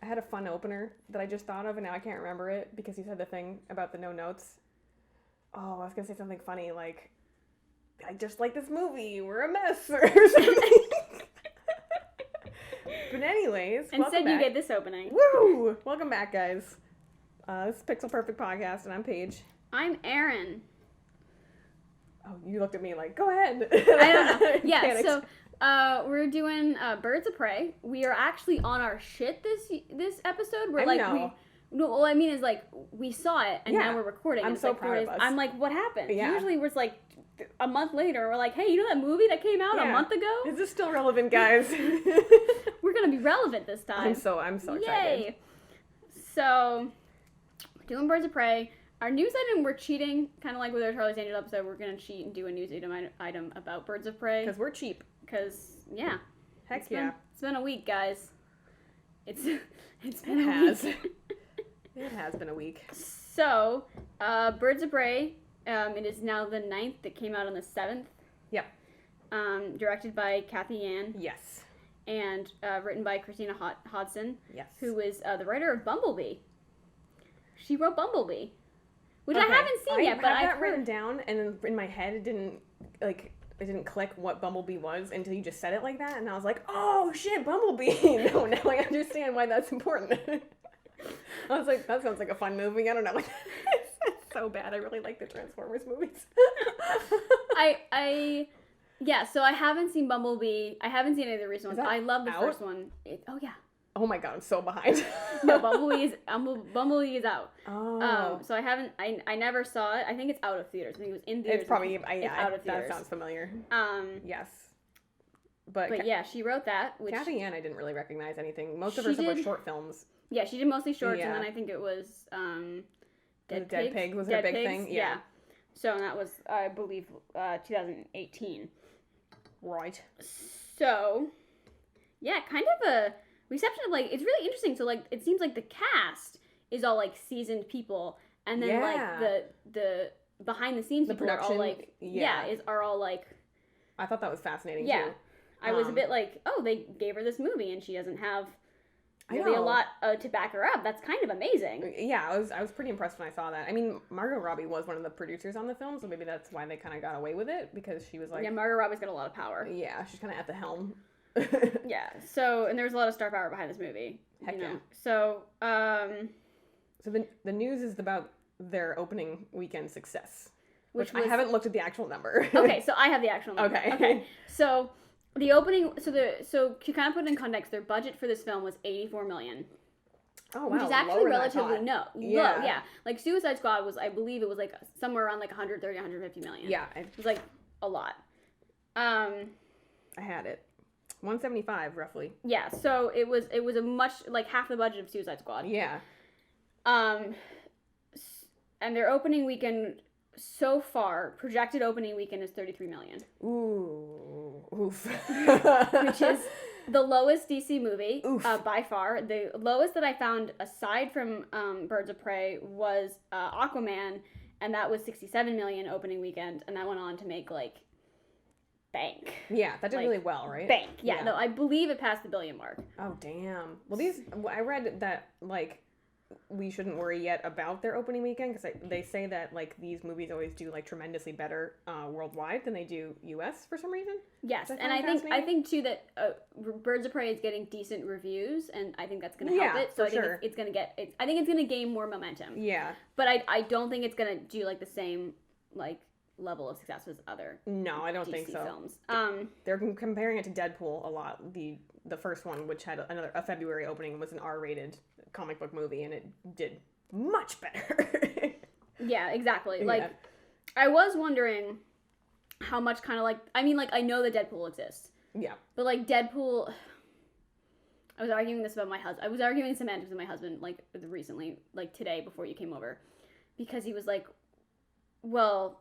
I had a fun opener that I just thought of, and now I can't remember it because you said the thing about the no notes. Oh, I was gonna say something funny, like, I just like this movie, we're a mess, or something. But anyways, instead you get this opening. Woo! Welcome back, guys. This is Pixel Perfect Podcast, and I'm Paige. I'm Erin. Oh, you looked at me like, go ahead. I don't know. Yeah, panicked. So we're doing Birds of Prey. We are actually on our shit this episode. We're what I mean is, like, we saw it, and now we're recording. I'm so proud of us. I'm like, what happened? Yeah. Usually we're like, a month later, we're like, hey, you know that movie that came out a month ago? Is this still relevant, guys? We're going to be relevant this time. I'm so excited. Yay! So, we're doing Birds of Prey. Our news item, we're cheating, kind of like with our Charlie's Angels episode. We're going to cheat and do a news item about Birds of Prey. Because we're cheap. Because, yeah. Heck It's been a week, guys. It's been a week. It has been a week. So, Birds of Prey, it is now the 9th. It came out on the 7th. Yep. Directed by Kathy Yan. Yes. And written by Christina Hodson. Yes. Who is the writer of Bumblebee. She wrote Bumblebee. Which I haven't seen yet, but I've heard written down, and in my head it didn't click what Bumblebee was until you just said it like that, and I was like, oh shit, Bumblebee! No, now I understand why that's important. I was like, that sounds like a fun movie. I don't know. It's so bad. I really like the Transformers movies. So I haven't seen Bumblebee. I haven't seen any of the recent ones. I love the first one. Oh yeah. Oh my god, I'm so behind. No, Bumblebee is out. Oh. So I never saw it. I think it's out of theaters. I think it was in theaters. It's probably out of theaters. That sounds familiar. Yes. But yeah, she wrote that. Which Kathy Yan, I didn't really recognize anything. Most of her stuff was short films. Yeah, she did mostly shorts, and then I think it was Dead Pigs was her big thing. Yeah. So that was, I believe, 2018. Right. So, yeah, kind of a reception of, like, it's really interesting. So, like, it seems like the cast is all, like, seasoned people, and then like the behind the scenes people production, are all like are all like. I thought that was fascinating too. I was a bit like, oh, they gave her this movie and she doesn't have really a lot to back her up. That's kind of amazing. Yeah, I was pretty impressed when I saw that. I mean, Margot Robbie was one of the producers on the film, so maybe that's why they kind of got away with it, because she was like... Yeah, Margot Robbie's got a lot of power. Yeah, she's kind of at the helm. Yeah, so, and there's a lot of star power behind this movie. Heck yeah. So, So the news is about their opening weekend success, which I haven't looked at the actual number. Okay, so I have the actual number. Okay. So... The opening, so to kind of put it in context, their budget for this film was $84 million. Oh, wow. Which is actually relatively low. Yeah. Like, Suicide Squad was, I believe it was like somewhere around like 130, 150 million. Yeah. It was like a lot. I had it. 175, roughly. Yeah, so it was a much, like half the budget of Suicide Squad. Yeah. And their opening weekend... So far, projected opening weekend is $33 million. Ooh. Oof. Which is the lowest DC movie by far. The lowest that I found, aside from Birds of Prey, was Aquaman, and that was $67 million opening weekend, and that went on to make, like, bank. Yeah, that did really well, right? Bank. Yeah, no, I believe it passed the billion mark. Oh, damn. Well, I read that, like... we shouldn't worry yet about their opening weekend, because they say that, like, these movies always do, like, tremendously better worldwide than they do US for some reason. Yes, and I think too that Birds of Prey is getting decent reviews, and I think that's going to help it. So I think it's going to I think it's going to gain more momentum. Yeah, but I don't think it's going to do like the same like level of success as other. No, I don't think so. Films. They're comparing it to Deadpool a lot. The first one, which had a February opening, was an R-rated comic book movie, and it did much better. Yeah, exactly. Like, I was wondering how much kind of like, I mean, like, I know that Deadpool exists. Yeah. But, like, Deadpool, I was arguing this about my husband. I was arguing semantics with my husband, like, recently, like, today before you came over. Because he was like, well...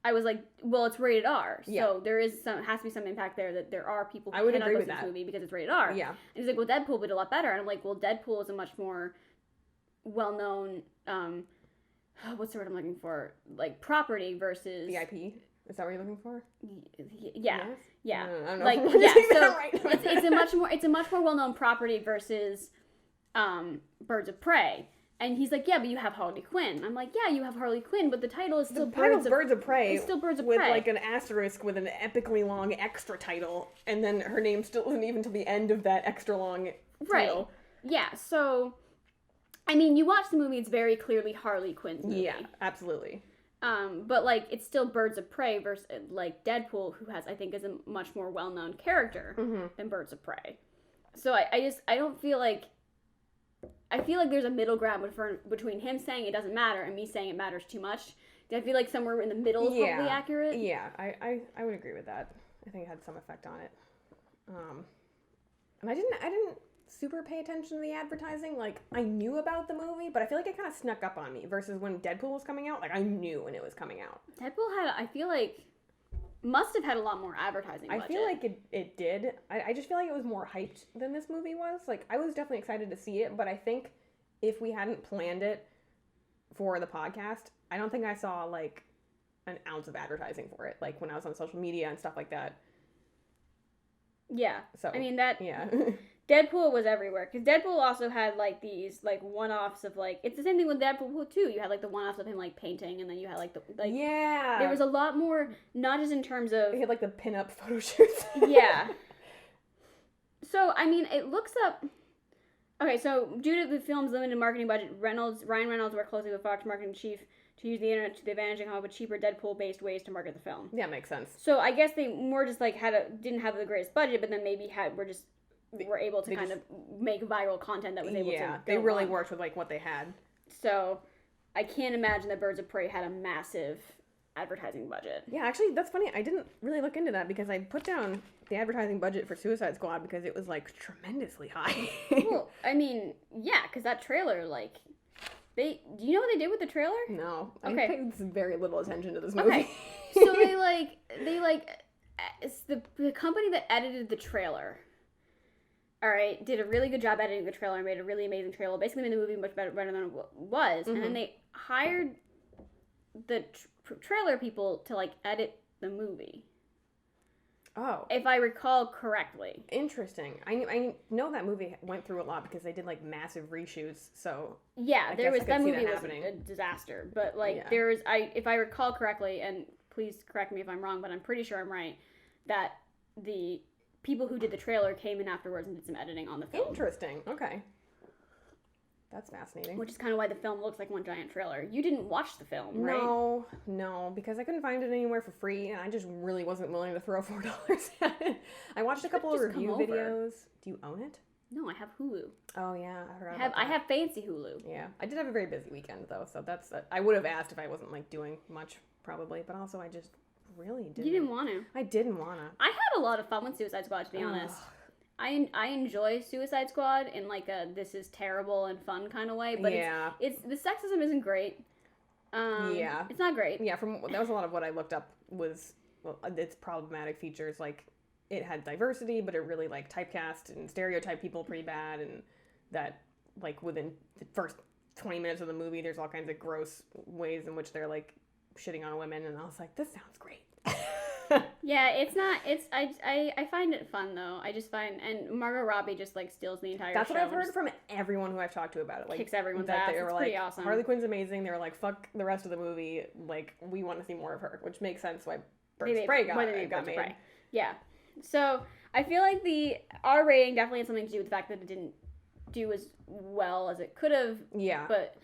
I was like, well, it's rated R, so there has to be some impact there that there are people who cannot go see this movie because it's rated R. Yeah. And he's like, well, Deadpool did a lot better, and I'm like, well, Deadpool is a much more well-known, what's the word I'm looking for? Like, property versus... the IP? Is that what you're looking for? Yeah. Yeah. I don't know. Like, yeah, so it's a much more well-known property versus Birds of Prey. And he's like, yeah, but you have Harley Quinn. I'm like, yeah, you have Harley Quinn, but the title is still Birds of Prey. It's still Birds of Prey. With like an asterisk with an epically long extra title, and then her name still isn't even to the end of that extra long title. Right. Yeah, so, I mean, you watch the movie, it's very clearly Harley Quinn's movie. Yeah, absolutely. But, like, it's still Birds of Prey versus, like, Deadpool, who has, I think, is a much more well-known character than Birds of Prey. So I don't feel like... I feel like there's a middle ground between him saying it doesn't matter and me saying it matters too much. I feel like somewhere in the middle is probably accurate. Yeah, I would agree with that. I think it had some effect on it. And I didn't super pay attention to the advertising. Like, I knew about the movie, but I feel like it kind of snuck up on me versus when Deadpool was coming out. Like, I knew when it was coming out. Deadpool I feel like, must have had a lot more advertising budget. I feel like it did. I just feel like it was more hyped than this movie was. Like, I was definitely excited to see it, but I think if we hadn't planned it for the podcast, I don't think I saw, like, an ounce of advertising for it. Like, when I was on social media and stuff like that. Yeah. So, I mean, that... Yeah. Deadpool was everywhere, because Deadpool also had, like, these, like, one-offs of, like, it's the same thing with Deadpool, too. You had, like, the one-offs of him, like, painting, and then you had, like, yeah. There was a lot more, not just in terms of... He had, like, the pin-up photo shoots. Yeah. So, I mean, it looks up... Okay, so, due to the film's limited marketing budget, Ryan Reynolds worked closely with Fox marketing chief to use the internet to the advantage and come up with cheaper Deadpool-based ways to market the film. Yeah, makes sense. So, I guess they more just, like, didn't have the greatest budget, but then maybe were able to kind of make viral content that was able to Yeah, they really worked with, like, what they had. So, I can't imagine that Birds of Prey had a massive advertising budget. Yeah, actually, that's funny. I didn't really look into that because I put down the advertising budget for Suicide Squad because it was, like, tremendously high. Well, I mean, yeah, because that trailer, like, do you know what they did with the trailer? No. Okay. I paid very little attention to this movie. Okay. So it's the company that edited the trailer, all right, did a really good job editing the trailer and made a really amazing trailer. Basically made the movie much better than it was. Mm-hmm. And then they hired the trailer people to, like, edit the movie. Oh. If I recall correctly. Interesting. I know that movie went through a lot because they did, like, massive reshoots, so... Yeah, that movie was a disaster. But, like, if I recall correctly, and please correct me if I'm wrong, but I'm pretty sure I'm right, that the people who did the trailer came in afterwards and did some editing on the film. Interesting. Okay. That's fascinating. Which is kind of why the film looks like one giant trailer. You didn't watch the film, right? No, because I couldn't find it anywhere for free, and I just really wasn't willing to throw $4 at it. I watched a couple of review videos. Do you own it? No, I have Hulu. Oh, yeah. I have fancy Hulu. Yeah. I did have a very busy weekend, though, so that's... I would have asked if I wasn't, like, doing much, probably, but also I just really didn't. You didn't want to. I didn't want to. I had a lot of fun with Suicide Squad, to be honest. I enjoy Suicide Squad in, like, a this is terrible and fun kind of way, but it's the sexism isn't great. It's not great. Yeah, that was a lot of what I looked up was its problematic features. Like, it had diversity, but it really, like, typecast and stereotyped people pretty bad, and that, like, within the first 20 minutes of the movie, there's all kinds of gross ways in which they're, like, shitting on women, and I was like, this sounds great. Yeah, I find it fun, though. I just find, and Margot Robbie just, like, steals the entire show. That's what I've heard from everyone who I've talked to about it. Like, kicks everyone's ass. They were it's like, pretty awesome. Harley Quinn's amazing. They were like, fuck the rest of the movie. Like, we want to see more of her, which makes sense why Birds of Prey got made. Yeah. So, I feel like the R rating definitely had something to do with the fact that it didn't do as well as it could have. Yeah. But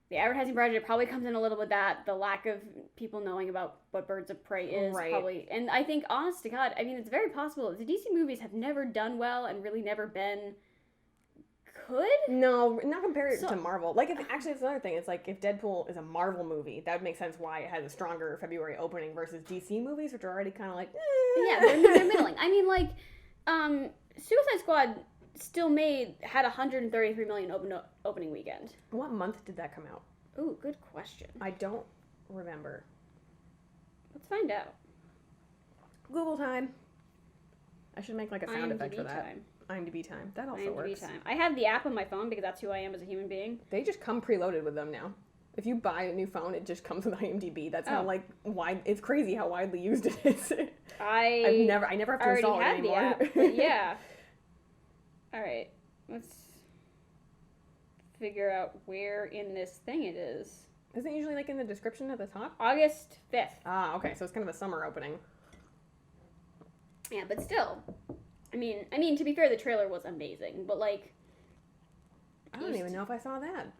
the advertising budget probably comes in a little with that. The lack of people knowing about what Birds of Prey is probably. And I think, honest to God, I mean, it's very possible. The DC movies have never done well and really never been good. No, not compared to Marvel. Like, actually, it's another thing. It's like, if Deadpool is a Marvel movie, that would make sense why it has a stronger February opening versus DC movies, which are already kind of like, Yeah, they're middling. I mean, like, Suicide Squad still had $133 million opening weekend. What month did that come out? Ooh, good question. I don't remember. Let's find out. Google time. I should make, like, a sound effect for that. Time. IMDb time. That also works. Time. I have the app on my phone because that's who I am as a human being. They just come preloaded with them now. If you buy a new phone, it just comes with IMDb. That's how like it's crazy how widely used it is. I never have to install it anymore. The app, but yeah. All right, let's figure out where in this thing it is. Isn't it usually like in the description at the top? August 5th. Ah, okay, so it's kind of a summer opening. Yeah, but still, I mean, to be fair, the trailer was amazing, but like, I don't even know if I saw that.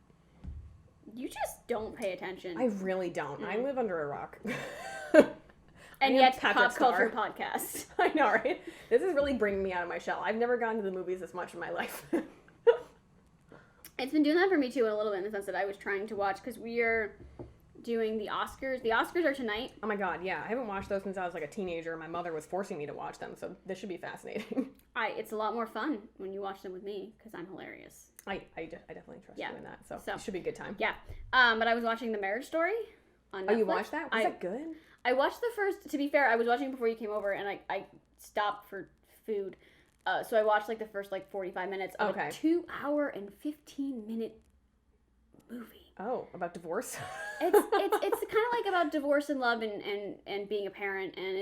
You just don't pay attention. I really don't. I live under a rock. And yet, pop culture podcast. I know, right? This is really bringing me out of my shell. I've never gone to the movies this much in my life. It's been doing that for me too in a little bit, in the sense that I was trying to watch, because we are doing the Oscars. The Oscars are tonight. Oh my god, yeah. I haven't watched those since I was like a teenager. My mother was forcing me to watch them, so this should be fascinating. It's a lot more fun when you watch them with me, because I'm hilarious. I definitely trust you in that, so it should be a good time. Yeah. But I was watching The Marriage Story on Netflix. Oh, you watched that? Was that good? I watched the first, to be fair, I was watching it before you came over, and I stopped for food. So I watched like the first like 45 minutes of a 2-hour and 15-minute movie. Oh, about divorce? It's kind of like about divorce and love and being a parent, and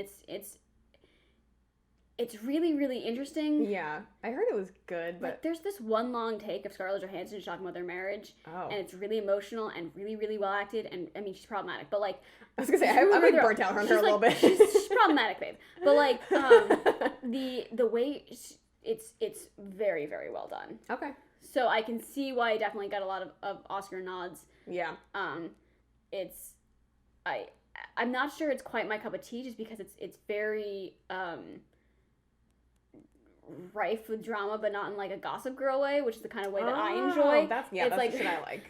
it's really, really interesting. Yeah, I heard it was good, but... Like, there's this one long take of Scarlett Johansson talking about their marriage, and it's really emotional and really, really well acted, and, I mean, she's problematic, but, like... I was gonna say, I'm like burnt out on her a little bit. She's problematic, babe. But, like, the way... It's very, very well done. Okay. So I can see why it definitely got a lot of Oscar nods. Yeah. I'm not sure it's quite my cup of tea, just because it's very... rife with drama, but not in like a Gossip Girl way, which is the kind of way that I enjoy. That's like, the shit I like.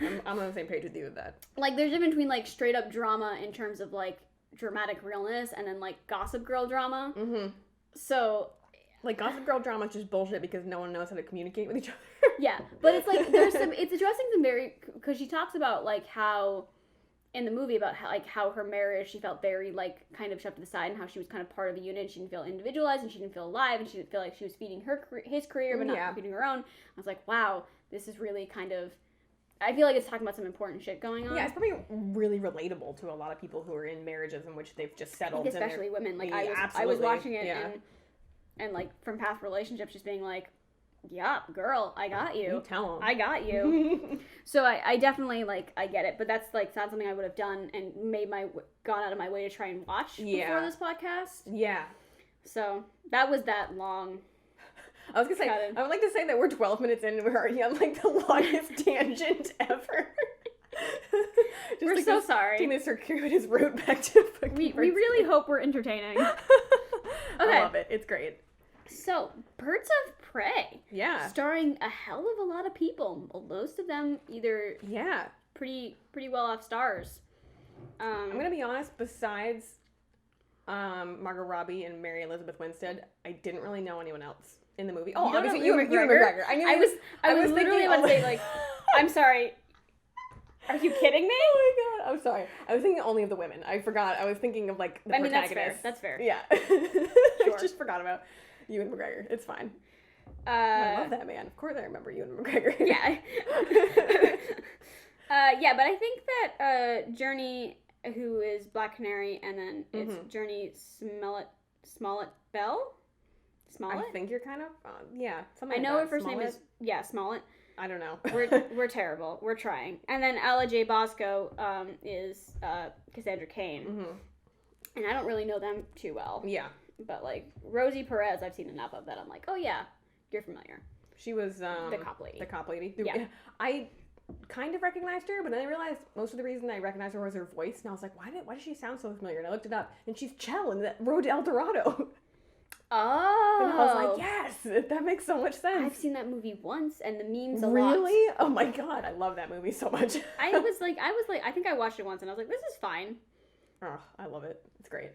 I'm on the same page with you with that. Like, there's a difference between like straight up drama in terms of like dramatic realness, and then like Gossip Girl drama. Mm-hmm. So, like, Gossip Girl drama is just bullshit because no one knows how to communicate with each other. Yeah, but it's like it's addressing some very, because she talks about like how in the movie about how her marriage, she felt very like kind of shoved to the side, and how she was kind of part of a unit. She didn't feel individualized, and she didn't feel alive, and she didn't feel like she was feeding his career but not feeding her own. I was like, wow, this is really kind of, I feel like it's talking about some important shit going on. Yeah, it's probably really relatable to a lot of people who are in marriages in which they've just settled. Especially women. Like, I was watching it and like from past relationships, just being like, yeah, girl, I got you. You tell them. I got you. So I definitely, like, I get it, but that's, like, not something I would have done and gone out of my way to try and watch before this podcast. Yeah. So that was that long. I was gonna say, I would like to say that we're 12 minutes in and we're already on, like, the longest tangent ever. We're like so sorry. Taking this circuitous route back to fucking We really hope we're entertaining. Okay. I love it. It's great. So, Birds of Prey. Yeah. Starring a hell of a lot of people. Most of them either pretty well off stars. I'm going to be honest, besides Margot Robbie and Mary Elizabeth Winstead, I didn't really know anyone else in the movie. Oh, obviously Ewan McGregor. I was literally about to say, like, I'm sorry. Are you kidding me? Oh my god, I'm sorry. I was thinking only of the women. I forgot. I was thinking of, like, the protagonist. That's fair. Yeah. Sure. I just forgot about Ewan McGregor. It's fine. I love that man. Of course I remember Ewan McGregor. Yeah. Yeah, but I think that Journey, who is Black Canary, and then it's Journey Smollett Bell? Smollett? I think you're kind of, something I like know that. her first name is, Smollett. I don't know. We're terrible. We're trying. And then Ella J. Bosco is Cassandra Cain. Mm-hmm. And I don't really know them too well. Yeah. But, like, Rosie Perez, I've seen enough of that. I'm like, oh, yeah, you're familiar. She was the cop lady. The cop lady. Yeah. I kind of recognized her, but then I realized most of the reason I recognized her was her voice. And I was like, why does she sound so familiar? And I looked it up, and she's Chell in that Road to El Dorado. Oh. And I was like, yes, that makes so much sense. I've seen that movie once, and the memes a lot. Really? Oh my god, I love that movie so much. I was like, I think I watched it once, and I was like, this is fine. Oh, I love it. It's great.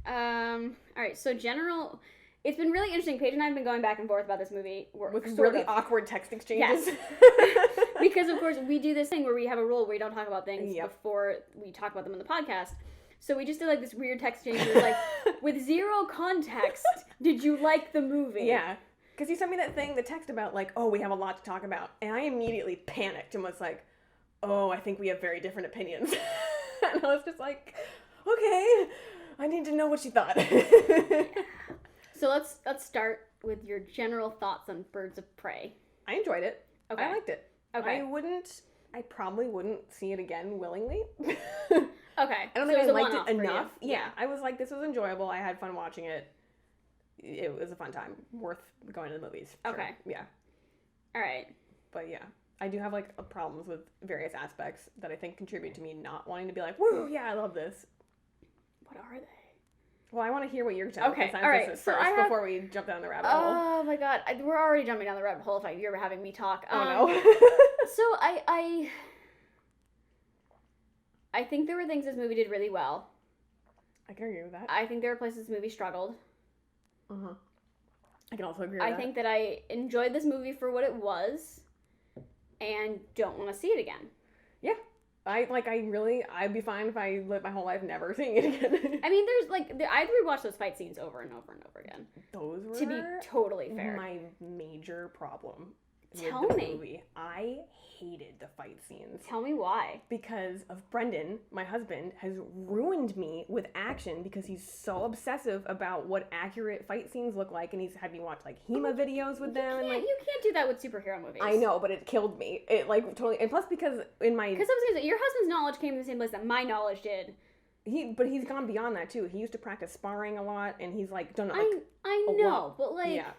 All right, so it's been really interesting. Paige and I have been going back and forth about this movie. With really awkward text exchanges. Yes. Because, of course, we do this thing where we have a rule where we don't talk about things before we talk about them in the podcast. So we just did, like, this weird text exchange. It was like, with zero context, did you like the movie? Yeah. Because you sent me the text about, like, oh, we have a lot to talk about. And I immediately panicked and was like, oh, I think we have very different opinions. And I was just like, okay, I need to know what you thought. So let's start with your general thoughts on Birds of Prey. I enjoyed it. Okay. I liked it. Okay. I probably wouldn't see it again willingly. Okay. I don't think I liked it enough. Yeah. I was like, this was enjoyable. I had fun watching it. It was a fun time. Worth going to the movies. Sure. Okay. Yeah. All right. But yeah, I do have like problems with various aspects that I think contribute to me not wanting to be like, woo, yeah, I love this. What are they? Well, I want to hear what you're telling me. All right. So before we jump down the rabbit hole. Oh my god, we're already jumping down the rabbit hole if you're having me talk. Oh no. So I think there were things this movie did really well. I can agree with that. I think there were places this movie struggled. Uh-huh. I can also agree with that. I think that I enjoyed this movie for what it was and don't want to see it again. Yeah. I'd be fine if I lived my whole life never seeing it again. I mean, I'd rewatch those fight scenes over and over and over again. Those were, to be totally fair, my major problem Tell with the me. movie. I hated the fight scenes. Tell me why. Because of Brendan, my husband, has ruined me with action because he's so obsessive about what accurate fight scenes look like, and he's had me watch like HEMA videos with them. And you can't do that with superhero movies. I know, but it killed me. It like totally, and plus because in my I was gonna say your husband's knowledge came from the same place that my knowledge did. But he's gone beyond that too. He used to practice sparring a lot, and he's like done like I know, but like. Yeah.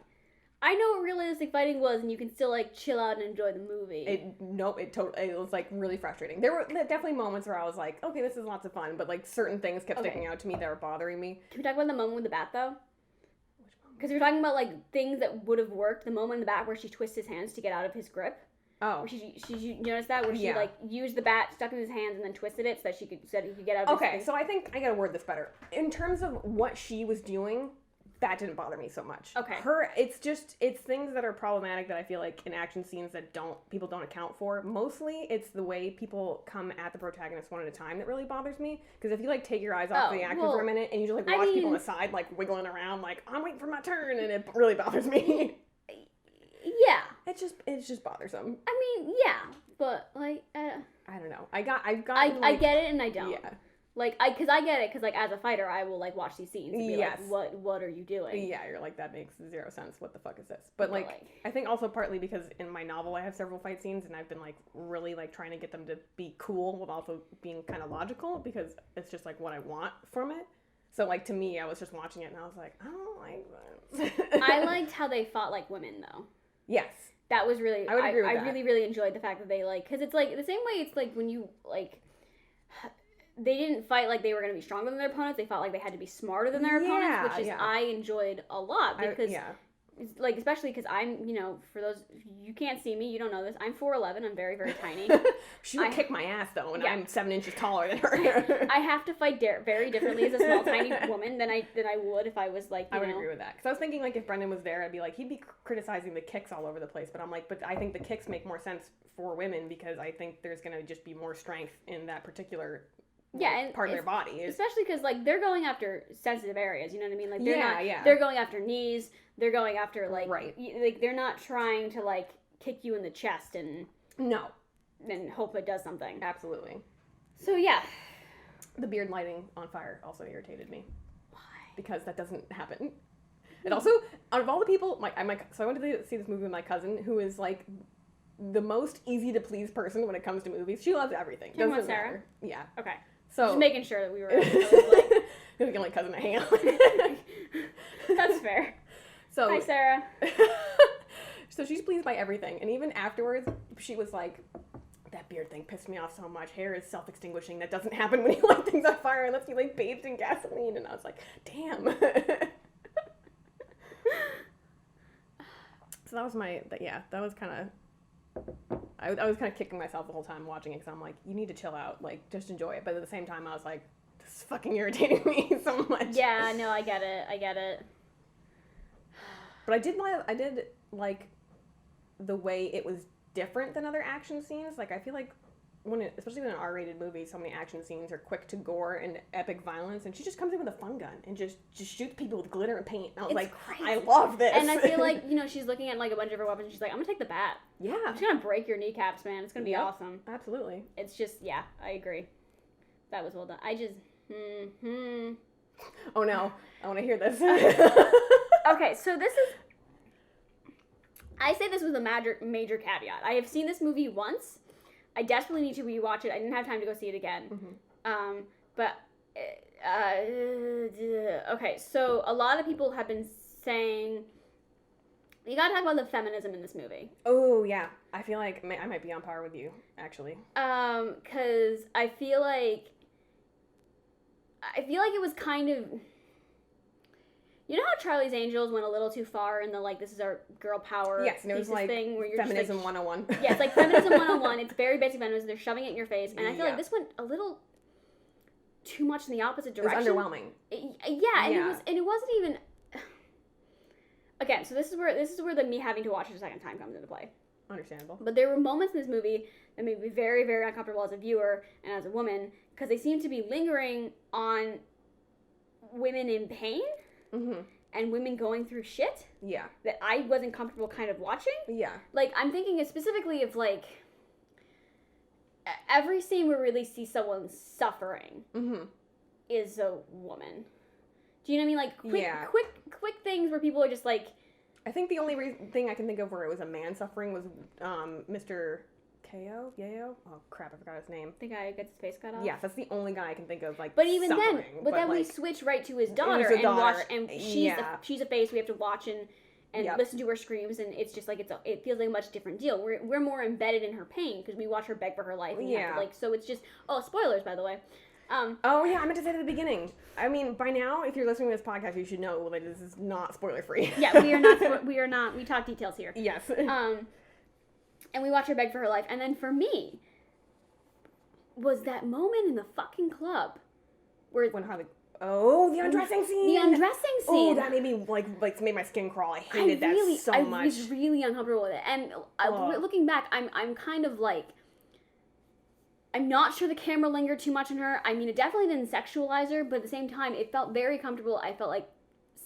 I know what realistic fighting was, and you can still like chill out and enjoy the movie. It was like really frustrating. There were definitely moments where I was like, okay, this is lots of fun, but like certain things kept sticking out to me that were bothering me. Can we talk about the moment with the bat though? Which moment? Because we were talking about like things that would have worked. The moment in the bat where she twists his hands to get out of his grip. Oh, where you noticed that where she like used the bat, stuck in his hands, and then twisted it so that he could get out of his. Okay, so I think I gotta word this better. In terms of what she was doing, that didn't bother me so much. Okay. It's things that are problematic that I feel like in action scenes that people don't account for. Mostly it's the way people come at the protagonist one at a time that really bothers me. Because if you like take your eyes off the actor for a minute and you just like watch people on the side like wiggling around like, I'm waiting for my turn, and it really bothers me. Yeah. It's just bothersome. I mean, yeah, but like, I don't know. I get it and I don't. Yeah. Like, because I get it, because, like, as a fighter, I will, like, watch these scenes and be like, what are you doing? Yeah, you're like, that makes zero sense. What the fuck is this? But, like, I think also partly because in my novel I have several fight scenes, and I've been, like, really, like, trying to get them to be cool while also being kind of logical, because it's just, like, what I want from it. So, like, to me, I was just watching it, and I was like, I don't like this. I liked how they fought like women, though. Yes. That was really, I would agree with that. I really, really enjoyed the fact that they, like, because it's, like, the same way it's, like, when you, like... They didn't fight like they were going to be stronger than their opponents. They fought like they had to be smarter than their opponents, which is I enjoyed a lot because, like, especially because I'm, for those you can't see me, you don't know this. I'm 4'11". I'm very, very tiny. She would kick my ass though, and I'm 7 inches taller than her. I have to fight very differently as a small, tiny woman than I would if I was like. I would agree with that because I was thinking like if Brendan was there, I'd be like he'd be criticizing the kicks all over the place. But I'm like, but I think the kicks make more sense for women because I think there's going to just be more strength in that particular. And part of their body, especially because like they're going after sensitive areas. You know what I mean? Like they're they're going after knees. They're going after like like they're not trying to like kick you in the chest and hope it does something. Absolutely. So yeah, the beard lighting on fire also irritated me. Why? Because that doesn't happen. It also out of all the people, so I went to see this movie with my cousin who is like the most easy to please person when it comes to movies. She loves everything. Doesn't Sarah? Matter. Yeah. Okay. So just making sure that we were like the only cousin I hang out with. That's fair. So hi Sarah. So she's pleased by everything, and even afterwards, she was like, "That beard thing pissed me off so much. Hair is self-extinguishing. That doesn't happen when you light things on fire unless you like bathed in gasoline." And I was like, "Damn." So that was that was kind of. I was kind of kicking myself the whole time watching it because I'm like, you need to chill out, like, just enjoy it. But at the same time, I was like, this is fucking irritating me so much. Yeah, no, I get it. But I did like the way it was different than other action scenes. Like, I feel like especially in an R-rated movie, so many action scenes are quick to gore and epic violence, and she just comes in with a fun gun and just shoots people with glitter and paint. And I was like, crazy. I love this. And I feel like, she's looking at like a bunch of her weapons and she's like, I'm gonna take the bat. Yeah. I'm just gonna break your kneecaps, man. It's gonna be awesome. Absolutely. It's just, yeah, I agree. That was well done. I just, Oh no, I want to hear this. Okay, so I say this with a major caveat. I have seen this movie once. I desperately need to rewatch it. I didn't have time to go see it again. Mm-hmm. Okay, so a lot of people have been saying, you gotta talk about the feminism in this movie. Oh, yeah. I feel like I might be on par with you, actually. Because I feel like it was kind of... You know how Charlie's Angels went a little too far in the, like, this is our girl power and it was like thing where you're feminism just, like, 101. Yeah, it's like feminism 101. It's very basic feminism. They're shoving it in your face. And I feel like this went a little too much in the opposite direction. It was underwhelming. And it wasn't even... Again, so this is where the me having to watch it a second time comes into play. Understandable. But there were moments in this movie that made me very, very uncomfortable as a viewer and as a woman because they seemed to be lingering on women in pain. Mm-hmm. And women going through shit. Yeah. That I wasn't comfortable kind of watching. Yeah. Like, I'm thinking specifically of, like, every scene where we really see someone suffering is a woman. Do you know what I mean? Like, quick things where people are just like... I think the only thing I can think of where it was a man suffering was Mr. Yayo? Oh, crap, I forgot his name. The guy who gets his face cut off? Yes, that's the only guy I can think of, like, But even suffering. then we switch right to his daughter and watch, and she's a face we have to watch and listen to her screams, and it's just like, it feels like a much different deal. We're more embedded in her pain, because we watch her beg for her life, and so it's just, spoilers, by the way. Oh, yeah, I meant to say at the beginning. I mean, by now, if you're listening to this podcast, you should know that this is not spoiler-free. Yeah, we are not, we talk details here. Yes. And we watch her beg for her life. And then for me, was that moment in the fucking club where... When Harley... Oh, the undressing scene! The undressing scene! Oh, that made me, like made my skin crawl. I hated that so much. I was really uncomfortable with it. And looking back, I'm kind of like... I'm not sure the camera lingered too much on her. I mean, it definitely didn't sexualize her, but at the same time, it felt very comfortable. I felt like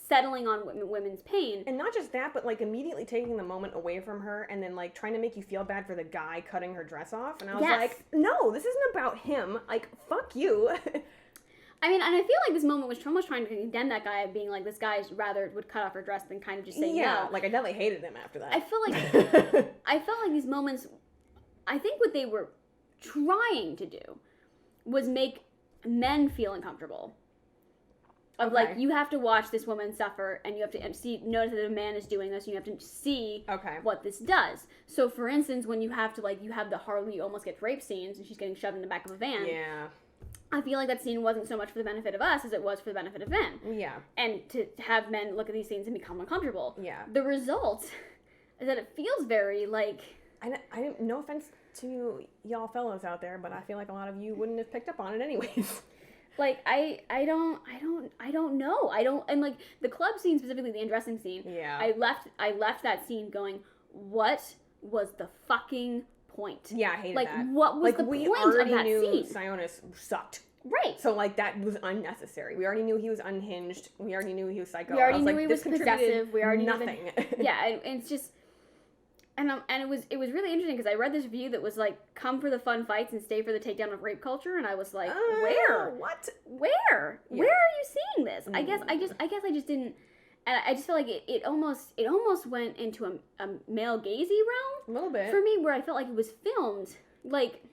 settling on women's pain. And not just that, but, like, immediately taking the moment away from her and then, like, trying to make you feel bad for the guy cutting her dress off. And I was like, no, this isn't about him. Like, fuck you. I mean, and I feel like this moment was almost trying to condemn that guy, being like, this guy rather would cut off her dress than kind of just say no. Like, I definitely hated him after that. I felt like these moments, I think what they were trying to do was make men feel uncomfortable. Of like, you have to watch this woman suffer, and you have to notice that a man is doing this, and you have to see what this does. So, for instance, when you have to, like, you have the Harley almost gets raped scenes, and she's getting shoved in the back of a van. Yeah. I feel like that scene wasn't so much for the benefit of us as it was for the benefit of men. Yeah. And to have men look at these scenes and become uncomfortable. Yeah. The result is that it feels very, like... no offense to y'all fellows out there, but I feel like a lot of you wouldn't have picked up on it anyways. Like, I don't know. And like the club scene, specifically the undressing scene. Yeah. I left that scene going, what was the fucking point? Yeah, I hated that. Like, what was the point of that scene? We already knew Sionis sucked. Right. So, like, that was unnecessary. We already knew he was unhinged. We already knew he was psycho. We already knew he was possessive. We already nothing. Knew yeah, and it's just... And it was really interesting because I read this review that was like, come for the fun fights and stay for the takedown of rape culture, and I was like, where? What? Where? Yeah. Where are you seeing this? I guess I just didn't, and I just felt like it almost went into a male gazy realm a little bit for me, where I felt like it was filmed like,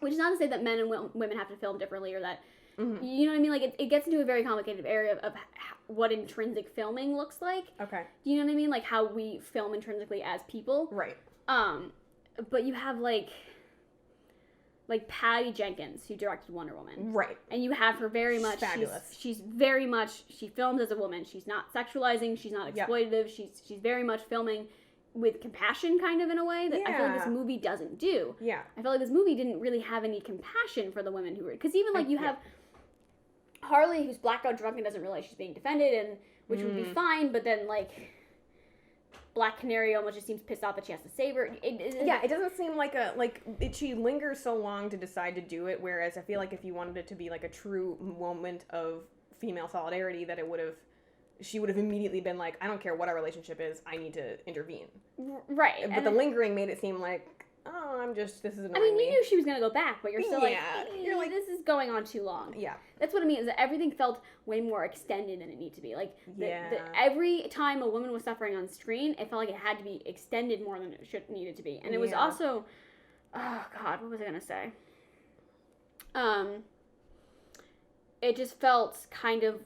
which is not to say that men and women have to film differently or that. Mm-hmm. You know what I mean? Like, it gets into a very complicated area of what intrinsic filming looks like. Okay. Do you know what I mean? Like, how we film intrinsically as people. Right. But you have, like Patty Jenkins, who directed Wonder Woman. Right. And you have her very much... Fabulous. She's very much... She films as a woman. She's not sexualizing. She's not exploitative. Yep. She's very much filming with compassion, kind of, in a way that I feel like this movie doesn't do. Yeah. I feel like this movie didn't really have any compassion for the women who were... Because even, like, you have... Harley, who's blackout drunk and doesn't realize she's being defended, and which would be fine, but then, like, Black Canary almost just seems pissed off that she has to save her. It doesn't seem like she lingers so long to decide to do it, whereas I feel like if you wanted it to be like a true moment of female solidarity, that she would have immediately been like, I don't care what our relationship is, I need to intervene. Right. But the lingering made it seem like, oh, this is annoying. I mean, you knew she was going to go back, but you're still you're like, this is going on too long. Yeah. That's what I mean, is that everything felt way more extended than it needed to be. Like, every time a woman was suffering on screen, it felt like it had to be extended more than it needed to be. And it was also, oh, God, what was I going to say? It just felt kind of,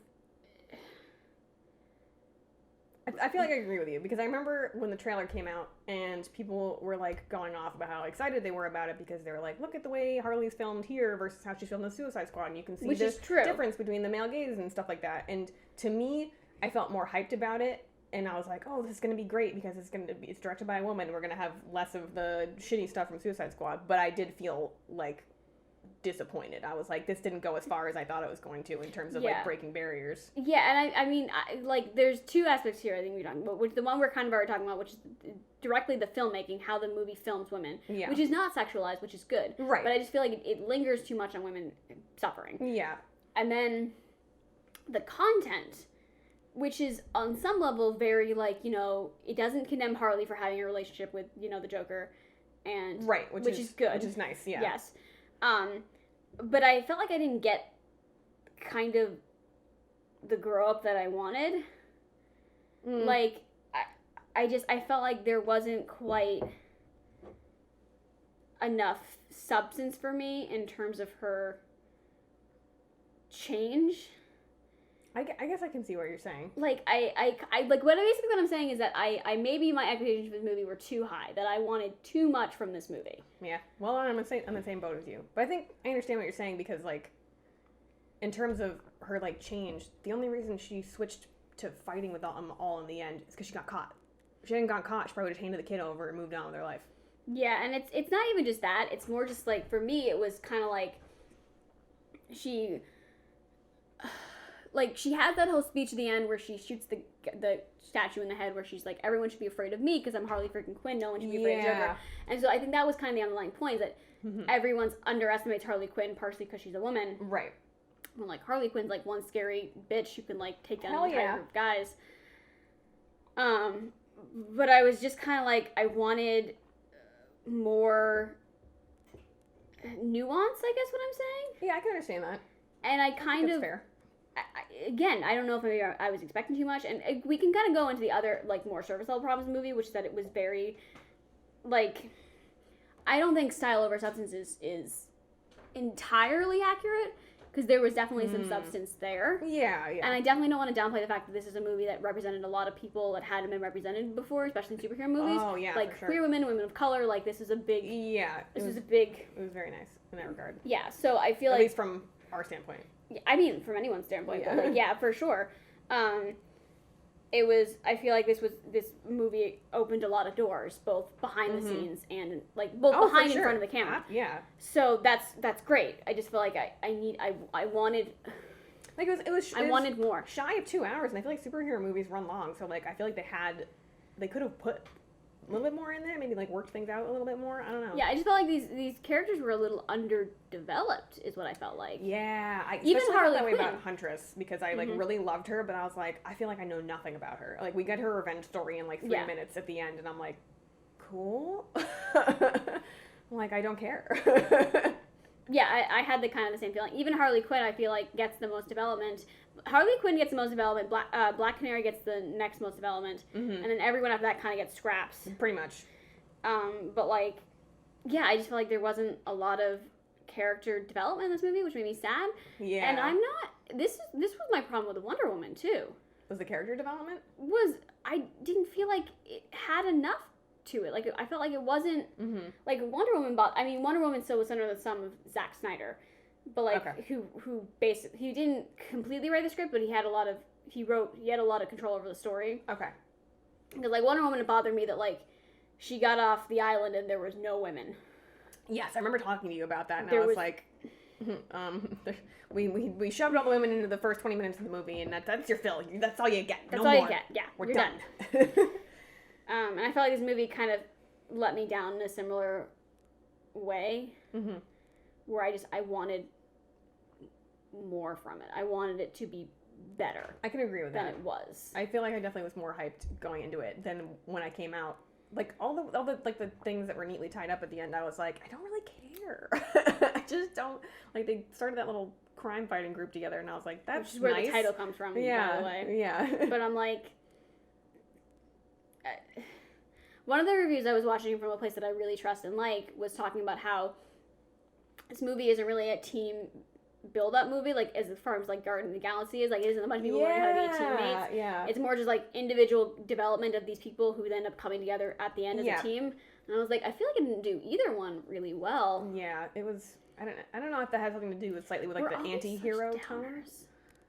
I feel like I agree with you, because I remember when the trailer came out and people were like going off about how excited they were about it, because they were like, look at the way Harley's filmed here versus how she's filmed in the Suicide Squad, and you can see the difference between the male gaze and stuff like that. And to me, I felt more hyped about it, and I was like, oh, this is going to be great because it's directed by a woman. We're going to have less of the shitty stuff from Suicide Squad. But I did feel like disappointed. I was like, this didn't go as far as I thought it was going to in terms of like breaking barriers. Yeah, and I mean, there's two aspects here I think we're talking about, which the one we're kind of already talking about, which is directly the filmmaking, how the movie films women, which is not sexualized, which is good. Right. But I just feel like it lingers too much on women suffering. Yeah. And then the content, which is on some level very like, it doesn't condemn Harley for having a relationship with, the Joker, and which is good. Which is nice, yeah. Yes. But I felt like I didn't get kind of the grow up that I wanted. Like, I felt like there wasn't quite enough substance for me in terms of her change. I guess I can see what you're saying. Like, I like, what I'm saying is that I maybe my expectations for the movie were too high, that I wanted too much from this movie. Yeah. Well, I'm in the same boat as you. But I think I understand what you're saying, because, like, in terms of her, like, change, the only reason she switched to fighting with them all in the end is because she got caught. If she hadn't got caught, she probably would have handed the kid over and moved on with their life. Yeah, and it's not even just that. It's more just, like, for me, it was kind of like she... Like, she has that whole speech at the end where she shoots the statue in the head, where she's like, everyone should be afraid of me because I'm Harley freaking Quinn. No one should be afraid of Joker. And so I think that was kind of the underlying point, that everyone's underestimates Harley Quinn, partially because she's a woman. Right. Well, like, Harley Quinn's, like, one scary bitch who can, like, take down an entire group of guys. But I was just kind of like, I wanted more nuance, I guess what I'm saying. Yeah, I can understand that. And I kind of... fair. Again, I don't know if maybe I was expecting too much, and we can kind of go into the other, like, more surface level problems in the movie, which is that it was very, like, I don't think style over substance is entirely accurate, because there was definitely some substance there. Yeah. And I definitely don't want to downplay the fact that this is a movie that represented a lot of people that hadn't been represented before, especially in superhero movies. Oh, yeah, like, queer women, women of color, like, this is a big... Yeah. It was very nice in that regard. Yeah, so I feel At least from our standpoint. I mean, from anyone's standpoint, but, like, yeah, for sure. It was, I feel like this movie opened a lot of doors, both behind the scenes and, like, both behind and in front of the camera. Yeah. So that's great. I just feel like I wanted... Like, I wanted more. Shy of 2 hours, and I feel like superhero movies run long, so, like, I feel like they could have put a little bit more in there, maybe, like, worked things out a little bit more. I don't know. Yeah, I just felt like these characters were a little underdeveloped, is what I felt like. Yeah, even Harley Quinn. About Huntress, because I like really loved her, but I was like, I feel like I know nothing about her. Like, we get her revenge story in like 3 minutes at the end, and I'm like, cool. I'm like, I don't care. Yeah, I had the same feeling. Even Harley Quinn, I feel like, gets the most development. Harley Quinn gets the most development. Black Canary gets the next most development, and then everyone after that kind of gets scraps. Pretty much. But, like, yeah, I just feel like there wasn't a lot of character development in this movie, which made me sad. Yeah. And I'm not... This was my problem with Wonder Woman, too. Was the character development? I didn't feel like it had enough to it. Like, I felt like it wasn't... Like, Wonder Woman still was under the thumb of Zack Snyder. But, like, who basically... He didn't completely write the script, but he had a lot of control over the story. Okay. Because, like, Wonder Woman, it bothered me that, like, she got off the island and there was no women. Yes, I remember talking to you about that, and I was like, we shoved all the women into the first 20 minutes of the movie, and that's your fill. That's all you get. That's all you get. Yeah, we're done. And I felt like this movie kind of let me down in a similar way, where I wanted more from it. I wanted it to be better. I can agree with that. Than it was. I feel like I definitely was more hyped going into it than when I came out. Like all the like the things that were neatly tied up at the end, I was like, I don't really care. I just don't like. They started that little crime fighting group together, and I was like, that's Which is where nice. the title comes from. Yeah, by the way. Yeah. But I'm like, one of the reviews I was watching from a place that I really trust and like was talking about how this movie isn't really a team build-up movie, like as far as like Guardians of the Galaxy is, like it isn't a bunch of people learning how to be teammates. Yeah. It's more just like individual development of these people who end up coming together at the end as a team. And I was like, I feel like I didn't do either one really well. Yeah, it was. I don't know if that has something to do with slightly with like the anti-hero tone.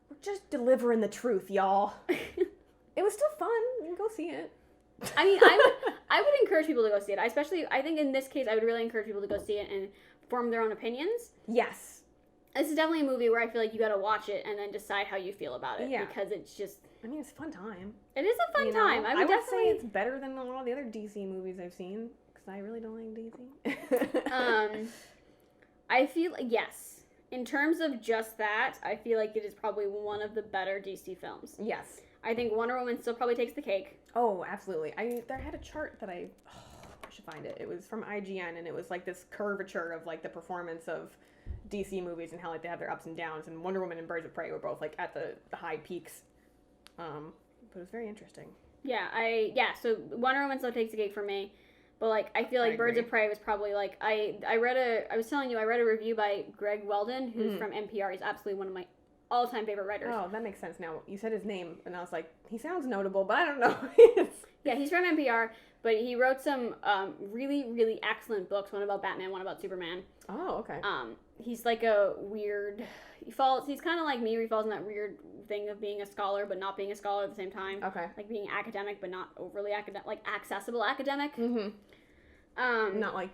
We're just delivering the truth, y'all. It was still fun. You can go see it. I mean, I would encourage people to go see it. I think in this case, I would really encourage people to go see it and form their own opinions. Yes. This is definitely a movie where I feel like you gotta watch it and then decide how you feel about it. Yeah. Because it's just... I mean, it's a fun time. It is a fun time. I would say it's better than a lot of the other DC movies I've seen. Because I really don't like DC. I feel... Yes. In terms of just that, I feel like it is probably one of the better DC films. Yes. I think Wonder Woman still probably takes the cake. Oh, absolutely. I had a chart that I should find it. It was from IGN, and it was like this curvature of like the performance of DC movies and how like they have their ups and downs. And Wonder Woman and Birds of Prey were both like at the high peaks. But it was very interesting. So Wonder Woman still takes the cake for me. But like I feel like Birds of Prey was probably like I read a review by Greg Weldon, who's from NPR. He's absolutely one of my all-time favorite writers. Oh, that makes sense now. You said his name, and I was like, he sounds notable, but I don't know. Yeah, he's from NPR, but he wrote some really, really excellent books. One about Batman, one about Superman. Oh, okay. He's like a weird... He's kind of like me, where he falls in that weird thing of being a scholar, but not being a scholar at the same time. Okay. Like being academic, but not overly academic, like accessible academic. Mm-hmm. Not like,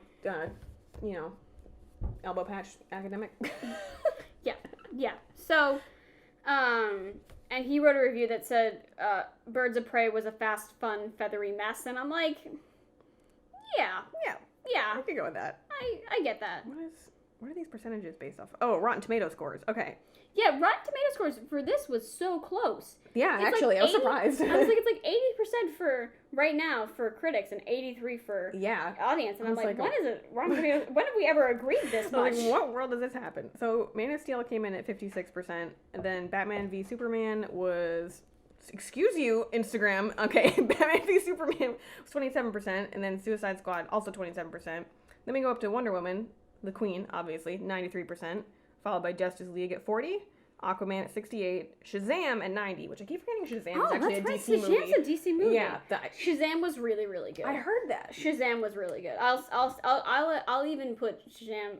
elbow patch academic. Yeah. So, and he wrote a review that said Birds of Prey was a fast, fun, feathery mess, and I'm like, yeah. I could go with that. I get that. What are these percentages based off? Oh, Rotten Tomato scores. Okay. Yeah, Rotten Tomato scores for this was so close. Yeah, it's actually, I was surprised. I was like, it's like 80% for right now for critics and 83% for audience. And I'm like, when is it? Rotten Tomatoes, when have we ever agreed this much? Like, what world does this happen? So, Man of Steel came in at 56%, and then Batman v Superman was, excuse you, Instagram. Okay, Batman v Superman was 27%, and then Suicide Squad also 27%. Then we go up to Wonder Woman, the Queen, obviously, 93%. Followed by Justice League at 40, Aquaman at 68, Shazam at 90, which I keep forgetting Shazam is actually a DC movie. Shazam's a DC movie. Yeah, Shazam was really, really good. I heard that. Shazam was really good. I'll even put Shazam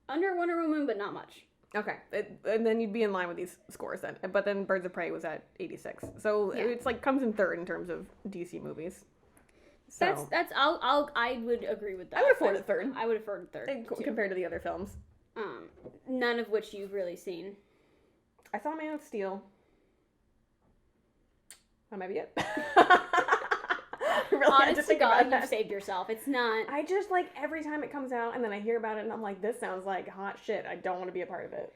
under Wonder Woman, but not much. Okay, and then you'd be in line with these scores then. But then Birds of Prey was at 86, so it's like comes in third in terms of DC movies. So. I would agree with that. I would afford a third. I would afford a third compared to the other films. None of which you've really seen. I saw Man of Steel. That might be it. Really, honest to God, you've saved yourself. It's not. I just like every time it comes out and then I hear about it and I'm like, this sounds like hot shit. I don't want to be a part of it.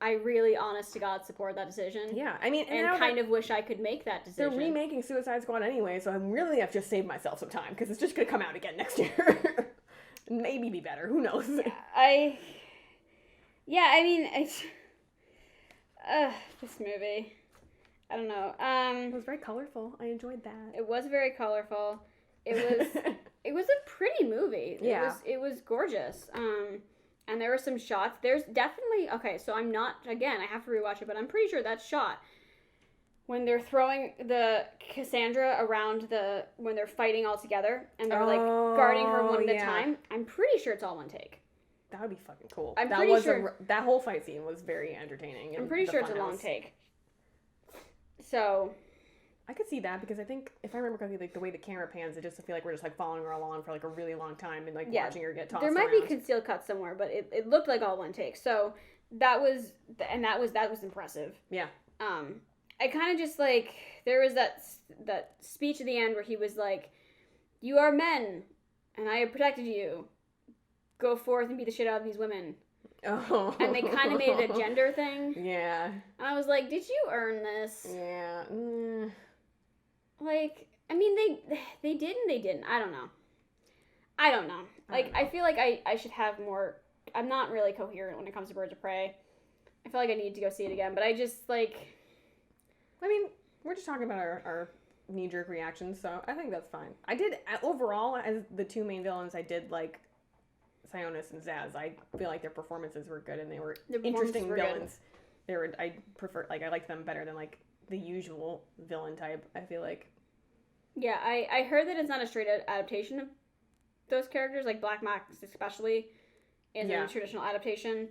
I really, honest to God, support that decision. Yeah, I mean, and kind of wish I could make that decision. They're remaking Suicide Squad anyway, so I really have just saved myself some time because it's just gonna come out again next year. Maybe be better. Who knows? I mean, this movie. I don't know. It was very colorful. I enjoyed that. It was very colorful. It was a pretty movie. It was gorgeous. And there were some shots. There's definitely... Okay, so I'm not... Again, I have to rewatch it, but I'm pretty sure that shot, when they're throwing the Cassandra around when they're fighting all together, and they're, guarding her one at a time, I'm pretty sure it's all one take. That would be fucking cool. I'm pretty sure... that whole fight scene was very entertaining. I'm pretty sure it's a long take. So... I could see that because I think, if I remember correctly, like the way the camera pans, it just I feel like we're just like following her along for like a really long time and watching her get tossed around. There might be concealed cuts somewhere, but it looked like all one take. So that was impressive. Yeah. I kind of just, like, there was that speech at the end where he was like, you are men, and I have protected you. Go forth and beat the shit out of these women. Oh. And they kind of made it a gender thing. Yeah. And I was like, did you earn this? Yeah. Like, I mean, they did and they didn't. I don't know. Like, I feel like I should have more... I'm not really coherent when it comes to Birds of Prey. I feel like I need to go see it again, but I just, like... I mean, we're just talking about our knee-jerk reactions, so I think that's fine. I did, overall, as the two main villains, I did like Sionis and Zaz. I feel like their performances were good, and they were interesting villains. Good. I liked them better than, like, the usual villain type, I feel like. Yeah, I heard that it's not a straight adaptation of those characters, like Black Max especially, isn't a traditional adaptation.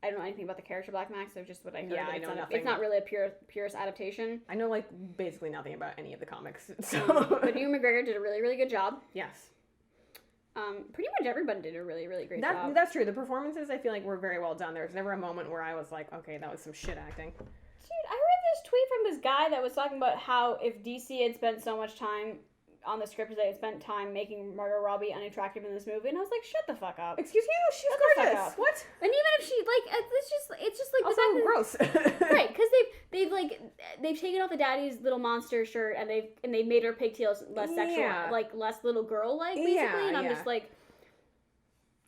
I don't know anything about the character Black Max, so just what I heard. Yeah, I know nothing. It's not really a purest adaptation. I know, like, basically nothing about any of the comics. So. But Ewan McGregor did a really, really good job. Yes. Pretty much everybody did a really, really great job. That's true. The performances, I feel like, were very well done. There was never a moment where I was like, okay, that was some shit acting. Dude, I read this tweet from this guy that was talking about how if DC had spent so much time on the script, they had spent time making Margot Robbie unattractive in this movie, and I was like, shut the fuck up. Excuse me? She's gorgeous. What? And even if she, like, it's just like... Also gross. Right, because they've taken off the daddy's little monster shirt, and they've made her pigtails less sexual, like, less little girl-like, basically, and I'm just like...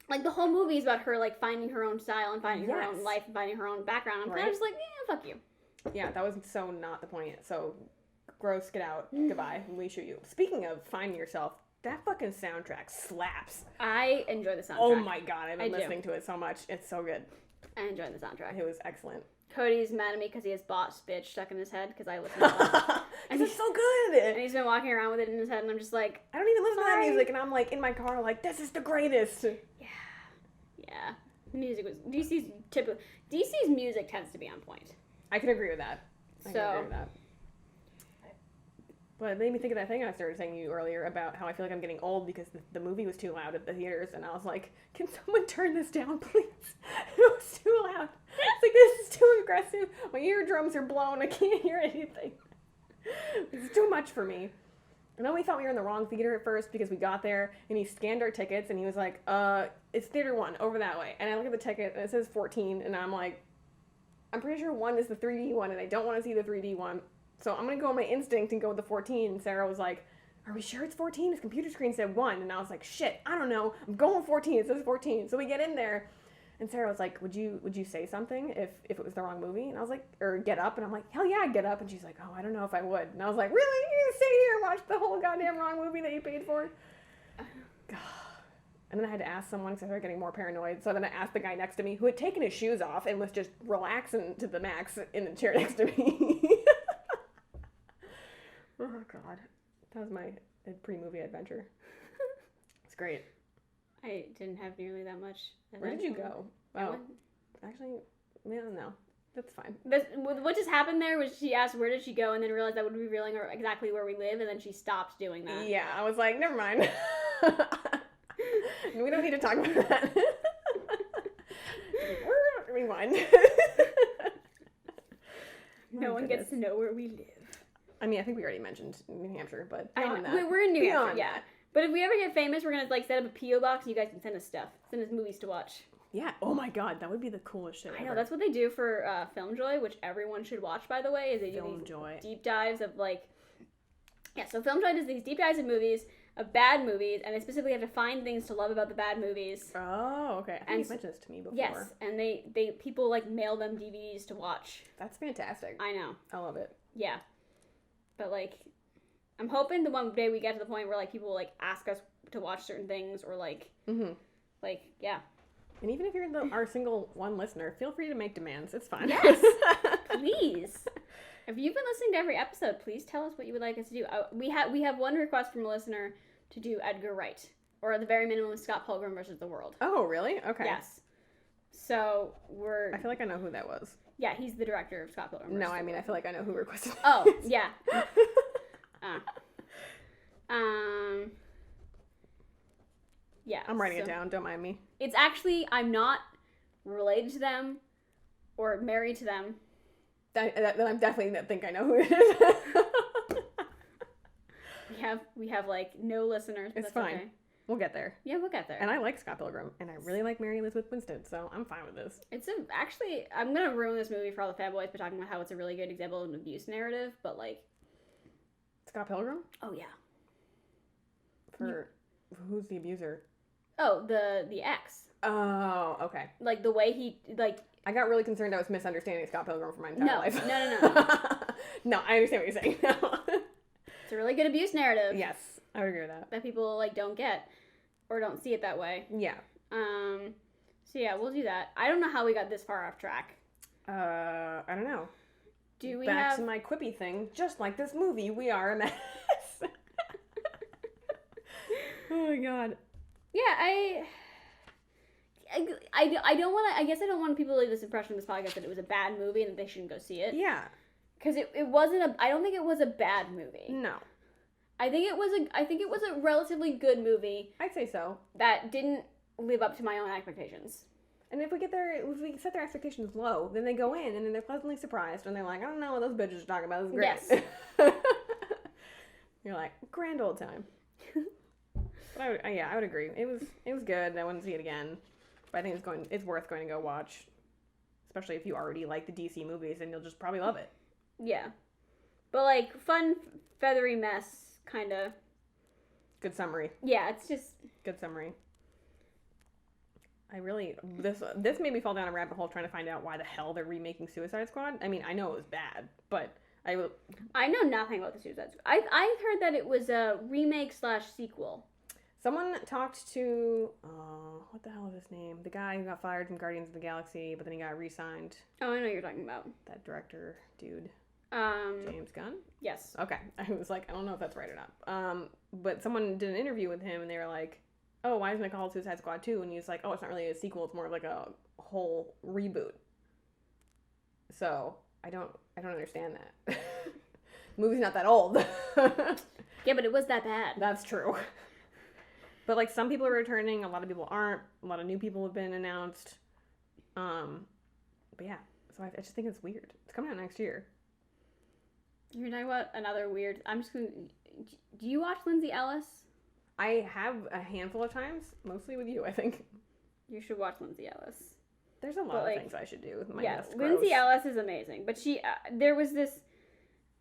Like, the whole movie is about her, like, finding her own style and finding her own life and finding her own background. I'm kind of just like, fuck you. Yeah, that was so not the point. So, gross, get out, goodbye, we shoot you. Speaking of finding yourself, that fucking soundtrack slaps. I enjoy the soundtrack. Oh my god, I've been listening to it so much. It's so good. I enjoy the soundtrack. It was excellent. Cody's mad at me because he has boss bitch stuck in his head because I listen to it. And it's so good. And he's been walking around with it in his head, and I'm just like, I don't even listen to that music, and I'm like in my car like, this is the greatest. Yeah. Music was DC's music tends to be on point. I can agree with that. But it made me think of that thing I started saying to you earlier about how I feel like I'm getting old because the movie was too loud at the theaters, and I was like, can someone turn this down, please? It was too loud. It's like, this is too aggressive. My eardrums are blown. I can't hear anything. It's too much for me. And then we thought we were in the wrong theater at first because we got there, and he scanned our tickets, and he was like, it's theater 1, over that way. And I look at the ticket, and it says 14, and I'm like, I'm pretty sure 1 is the 3D one, and I don't want to see the 3D one. So I'm going to go on my instinct and go with the 14. And Sarah was like, are we sure it's 14? His computer screen said 1. And I was like, shit, I don't know. I'm going 14. It says 14. So we get in there, and Sarah was like, would you say something if it was the wrong movie? And I was like, or get up? And I'm like, hell yeah, I'd get up. And she's like, oh, I don't know if I would. And I was like, really? You're going to stay here and watch the whole goddamn wrong movie that you paid for? God. And then I had to ask someone because I started getting more paranoid. So then I asked the guy next to me who had taken his shoes off and was just relaxing to the max in the chair next to me. Oh, God. That was my pre-movie adventure. It's great. I didn't have nearly that much. Where did you go? Oh, actually, no. That's fine. What just happened there was she asked where did she go and then realized that would be revealing her exactly where we live, and then she stopped doing that. Yeah, I was like, never mind. We don't need to talk about that. Rewind. No one gets to know where we live. I mean, I think we already mentioned New Hampshire, but beyond that. We're in New Hampshire, yeah. But if we ever get famous, we're going to, like, set up a P.O. box and you guys can send us stuff. Send us movies to watch. Yeah. Oh, my God. That would be the coolest shit ever. I know. That's what they do for Film Joy, which everyone should watch, by the way, is they do these deep dives of, like... Yeah, so Film Joy does these deep dives of movies, of bad movies, and they specifically have to find things to love about the bad movies. Oh, okay. I think you mentioned this to me before. Yes, and people, like, mail them DVDs to watch. That's fantastic. I know. I love it. Yeah. But, like... I'm hoping the one day we get to the point where, like, people will, like, ask us to watch certain things or, like, yeah. And even if you're our single one listener, feel free to make demands. It's fine. Yes, please. If you've been listening to every episode, please tell us what you would like us to do. We have one request from a listener to do Edgar Wright, or at the very minimum, Scott Pilgrim versus the World. Oh, really? Okay. Yes. So I feel like I know who that was. Yeah, he's the director of Scott Pilgrim. No, I mean, I feel like I know who requested it. Oh, yeah. Yeah. I'm writing it down. Don't mind me. It's actually, I'm not related to them or married to them. Then I'm definitely think I know who it is. We have like no listeners. It's fine. Okay. We'll get there. Yeah, we'll get there. And I like Scott Pilgrim, and I really like Mary Elizabeth Winstead, so I'm fine with this. Actually, I'm gonna ruin this movie for all the fanboys by talking about how it's a really good example of an abuse narrative, but like, Scott Pilgrim? Oh yeah. Who's the abuser? Oh, the ex. Oh, okay. Like the way he like. I got really concerned I was misunderstanding Scott Pilgrim for my entire life. No. No, I understand what you're saying now. It's a really good abuse narrative. Yes, I would agree with that. That people like don't get or don't see it that way. Yeah. So yeah, we'll do that. I don't know how we got this far off track. I don't know. Do we Back to my quippy thing, just like this movie, we are a mess. Oh my god. Yeah, I don't want to. I guess I don't want people to leave this impression of this podcast that it was a bad movie and that they shouldn't go see it. Yeah. Because it wasn't I don't think it was a bad movie. No. I think it was a relatively good movie. I'd say so. That didn't live up to my own expectations. And if we set their expectations low, then they go in and then they're pleasantly surprised and they're like, I don't know what those bitches are talking about. This is great. Yes. You're like, grand old time. But I would agree. It was good. I wouldn't see it again. But I think it's worth going to go watch. Especially if you already like the DC movies, and you'll just probably love it. Yeah. But like fun, feathery mess kind of. Good summary. Yeah, it's just good summary. This made me fall down a rabbit hole trying to find out why the hell they're remaking Suicide Squad. I mean, I know it was bad, but I know nothing about the Suicide Squad. I heard that it was a remake/sequel. Someone talked to what the hell is his name? The guy who got fired from Guardians of the Galaxy, but then he got re-signed. Oh, I know what you're talking about. That director dude. James Gunn? Yes. Okay. I was like, I don't know if that's right or not. But someone did an interview with him and they were like, oh, why isn't it called Suicide Squad 2? And he was like, oh, it's not really a sequel, it's more of like a whole reboot. So I don't understand that. The movie's not that old. Yeah, but it was that bad. That's true. But like some people are returning, a lot of people aren't. A lot of new people have been announced. But yeah, so I just think it's weird. It's coming out next year. You're talking about another weird. Do you watch Lindsay Ellis? I have a handful of times, mostly with you, I think. You should watch Lindsay Ellis. There's a lot of things I should do. Lindsay Ellis is amazing, but there was this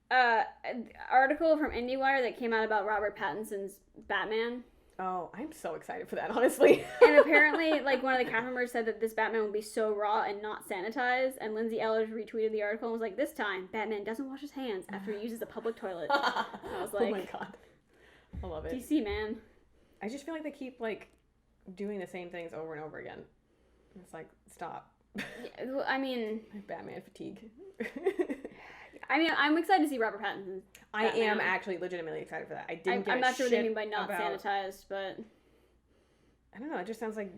article from IndieWire that came out about Robert Pattinson's Batman. Oh, I'm so excited for that, honestly. And apparently, like, one of the cast members said that this Batman would be so raw and not sanitized, and Lindsay Ellis retweeted the article and was like, this time, Batman doesn't wash his hands after he uses a public toilet. I was like, oh my god. I love it. DC, man. I just feel like they keep, like, doing the same things over and over again. It's like, stop. Yeah, well, I mean... Batman fatigue. I mean, I'm excited to see Robert Pattinson. I am actually legitimately excited for that. I'm not sure what they mean by not sanitized, but... I don't know, it just sounds like...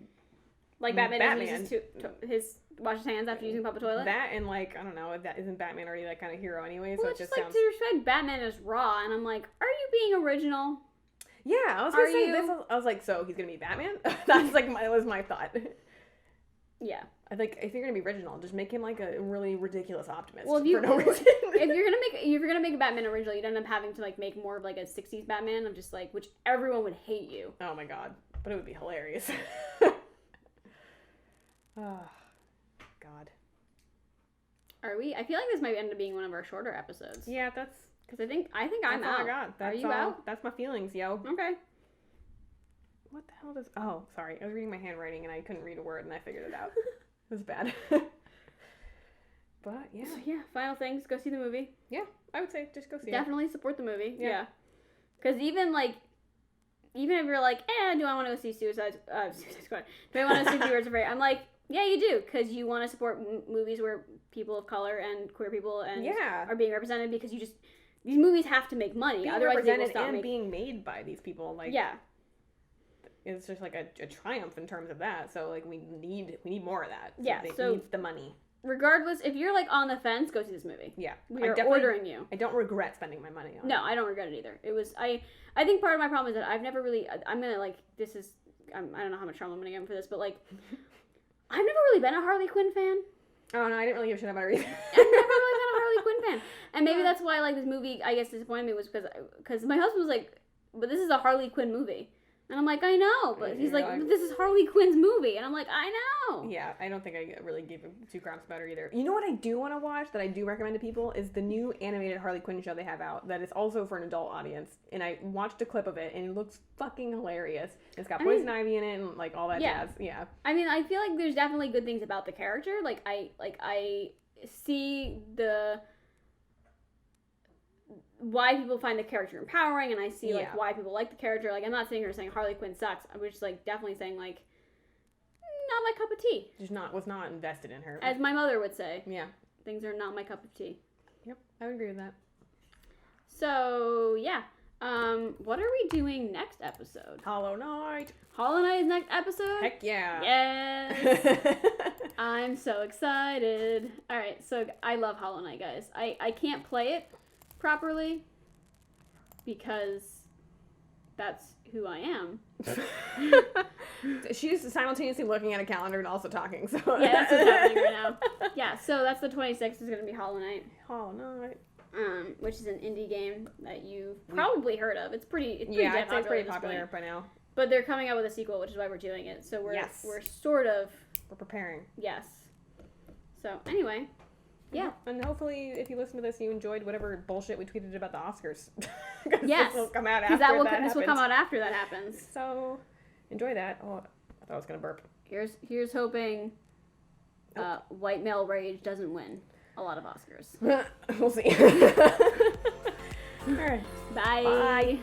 Like Batman uses his wash his hands after using public toilet? That and like, I don't know, that isn't Batman already that kind of hero anyway, so well, it just like sounds... to respect Batman as raw, and I'm like, are you being original? Yeah, I was gonna say this. I was like, so he's gonna be Batman? That's like that was my thought. Yeah. I think if you're gonna be original, just make him like a really ridiculous optimist. Well, for no reason. if you're gonna make a Batman original, you'd end up having to like make more of like a '60s Batman of just like which everyone would hate you. Oh my god, but it would be hilarious. Oh god. Are we? I feel like this might end up being one of our shorter episodes. Yeah, that's because I think I'm out. Oh my god, are you out? That's my feelings, yo. Okay. What the hell does... Oh, sorry. I was reading my handwriting and I couldn't read a word and I figured it out. It was bad. But, yeah. So, yeah, final things. Go see the movie. Yeah, I would say just go see Definitely support the movie. Yeah. Because even if you're like, do I want to go see Suicide Squad? Do I want to see The Birds of Prey? I'm like, yeah, you do. Because you want to support movies where people of color and queer people and are being represented because you just... These movies have to make money. Being otherwise they will stop being made by these people. Like, yeah. It's just like a triumph in terms of that. So like we need more of that. Yeah. They need the money. Regardless, if you're like on the fence, go see this movie. Yeah. We are ordering you. I don't regret spending my money on it. No, I don't regret it either. It was I think part of my problem is that I've never really I'm gonna like I don't know how much trouble I'm gonna get for this, but like I've never really been a Harley Quinn fan. Oh no, I didn't really give a shit about her either. I've never really been a Harley fan. And maybe that's why, like, this movie, I guess, disappointed me was because my husband was like, but this is a Harley Quinn movie. And I'm like, I know, but he's like, but this is Harley Quinn's movie. And I'm like, I know. Yeah, I don't think I really gave two craps about her either. You know what I do want to watch that I do recommend to people is the new animated Harley Quinn show they have out that is also for an adult audience. And I watched a clip of it and it looks fucking hilarious. It's got Poison Ivy in it and like all that jazz. Yeah. I mean, I feel like there's definitely good things about the character. Like I see the why people find the character empowering, and I see like why people like the character. Like, I'm not sitting here saying Harley Quinn sucks. I'm just like definitely saying like not my cup of tea. Just was not invested in her. As my mother would say. Yeah. Things are not my cup of tea. Yep, I would agree with that. So yeah. What are we doing next episode? Hollow Knight. Hollow Knight is next episode? Heck yeah. Yes. I'm so excited. Alright, so I love Hollow Knight, guys. I can't play it properly because that's who I am. She's simultaneously looking at a calendar and also talking. So yeah, that's what's happening right now. Yeah, so that's the 26th is going to be Hollow Knight. Hollow Knight. Which is an indie game that you've probably heard of. It's pretty pretty popular by now. But they're coming out with a sequel, which is why we're doing it. So we're sort of preparing. Yes. So anyway, yeah. And hopefully, if you listen to this, you enjoyed whatever bullshit we tweeted about the Oscars. Yes. This will come out after this will come out after that happens. So enjoy that. Oh, I thought I was gonna burp. Here's hoping. White male rage doesn't win a lot of Oscars. We'll see. All right. Bye.